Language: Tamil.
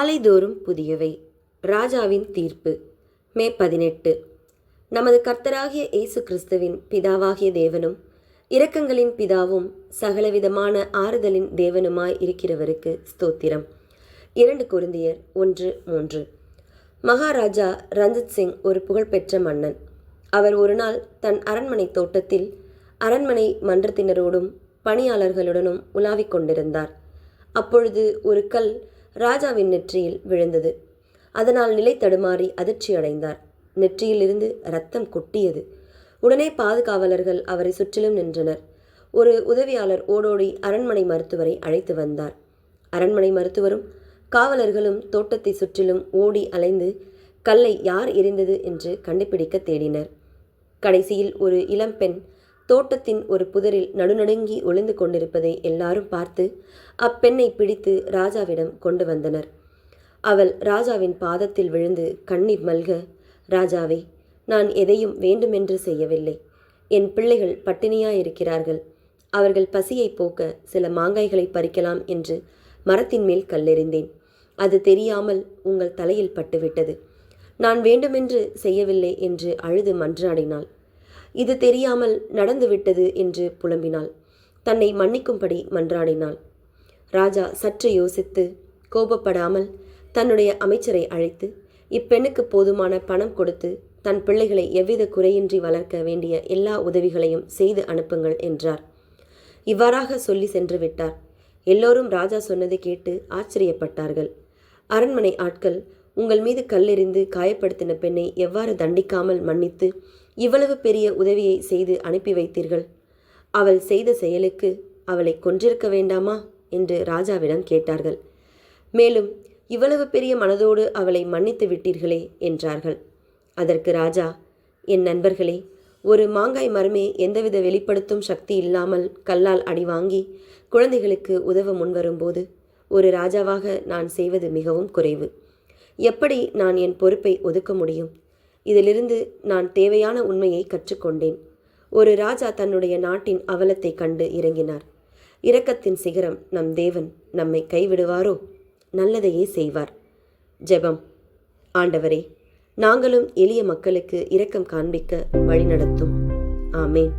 காலைதோறும் புதியவை. ராஜாவின் தீர்ப்பு. மே 18. நமது கர்த்தராகிய இயேசு கிறிஸ்துவின் பிதாவாகிய தேவனும் இரக்கங்களின் பிதாவும் சகலவிதமான ஆறுதலின் தேவனுமாய் இருக்கிறவருக்கு ஸ்தோத்திரம். 2 கொரிந்தியர் 1:3. மகாராஜா ரஞ்சித் சிங் ஒரு புகழ்பெற்ற மன்னன். அவர் ஒரு நாள் தன் அரண்மனை தோட்டத்தில் அரண்மனை மன்றத்தினரோடும் பணியாளர்களுடனும் உலாவிக் கொண்டிருந்தார். அப்பொழுது ஒரு கல் ராஜாவின் நெற்றியில் விழுந்தது. அதனால் நிலை தடுமாறி அதிர்ச்சி அடைந்தார். நெற்றியிலிருந்து இரத்தம் கொட்டியது. உடனே பாதுகாவலர்கள் அவரை சுற்றிலும் நின்றனர். ஒரு உதவியாளர் ஓடோடி அரண்மனை மருத்துவரை அழைத்து வந்தார். அரண்மனை மருத்துவரும் காவலர்களும் தோட்டத்தை சுற்றிலும் ஓடி அலைந்து கல்லை யார் எறிந்தது என்று கண்டுபிடிக்க தேடினர். கடைசியில் ஒரு இளம்பெண் தோட்டத்தின் ஒரு புதரில் நடுநடுங்கி ஒளிந்து கொண்டிருப்பதை எல்லாரும் பார்த்து அப்பெண்ணை பிடித்து ராஜாவிடம் கொண்டு வந்தனர். அவள் ராஜாவின் பாதத்தில் விழுந்து கண்ணீர் மல்க, ராஜாவே, நான் எதையும் வேண்டுமென்று செய்யவில்லை. என் பிள்ளைகள் பட்டினியாயிருக்கிறார்கள். அவர்கள் பசியை போக்க சில மாங்காய்களை பறிக்கலாம் என்று மரத்தின் மேல் கல்லெறிந்தேன். அது தெரியாமல் உங்கள் தலையில் பட்டுவிட்டது. நான் வேண்டுமென்று செய்யவில்லை என்று அழுது மன்றாடினாள். இது தெரியாமல் நடந்துவிட்டது என்று புலம்பினாள். தன்னை மன்னிக்கும்படி மன்றாடினாள். ராஜா சற்று யோசித்து கோபப்படாமல் தன்னுடைய அமைச்சரை அழைத்து இப்பெண்ணுக்கு போதுமான பணம் கொடுத்து தன் பிள்ளைகளை எவ்வித குறையின்றி வளர்க்க வேண்டிய எல்லா உதவிகளையும் செய்து அனுப்புங்கள் என்றார். இவ்வாறாக சொல்லி சென்று விட்டார். எல்லோரும் ராஜா சொன்னதை கேட்டு ஆச்சரியப்பட்டார்கள். அரண்மனை ஆட்கள், உங்கள் மீது கல்லெறிந்து காயப்படுத்தின பெண்ணை எவ்வாறு தண்டிக்காமல் மன்னித்து இவ்வளவு பெரிய உதவியை செய்து அனுப்பி வைத்தீர்கள்? அவள் செய்த செயலுக்கு அவளை கொன்றிருக்க வேண்டாமா என்று ராஜாவிடம் கேட்டார்கள். மேலும் இவ்வளவு பெரிய மனதோடு அவளை மன்னித்து விட்டீர்களே என்றார்கள். அதற்கு ராஜா, என் நண்பர்களே, ஒரு மாங்காய் மரமே எந்தவித வெளிப்படுத்தும் சக்தி இல்லாமல் கல்லால் அடி வாங்கி குழந்தைகளுக்கு உதவ முன்வரும்போது ஒரு ராஜாவாக நான் செய்வது மிகவும் குறைவு. எப்படி நான் என் பொறுப்பை ஒதுக்க முடியும்? இதிலிருந்து நான் தேவையான உண்மையை கற்றுக்கொண்டேன். ஒரு ராஜா தன்னுடைய நாட்டின் அவலத்தை கண்டு இறங்கினார். இரக்கத்தின் சிகரம் நம் தேவன் நம்மை கைவிடுவாரோ? நல்லதையே செய்வார். ஜெபம். ஆண்டவரே, நாங்களும் எளிய மக்களுக்கு இரக்கம் காண்பிக்க வழிநடத்தும். ஆமேன்.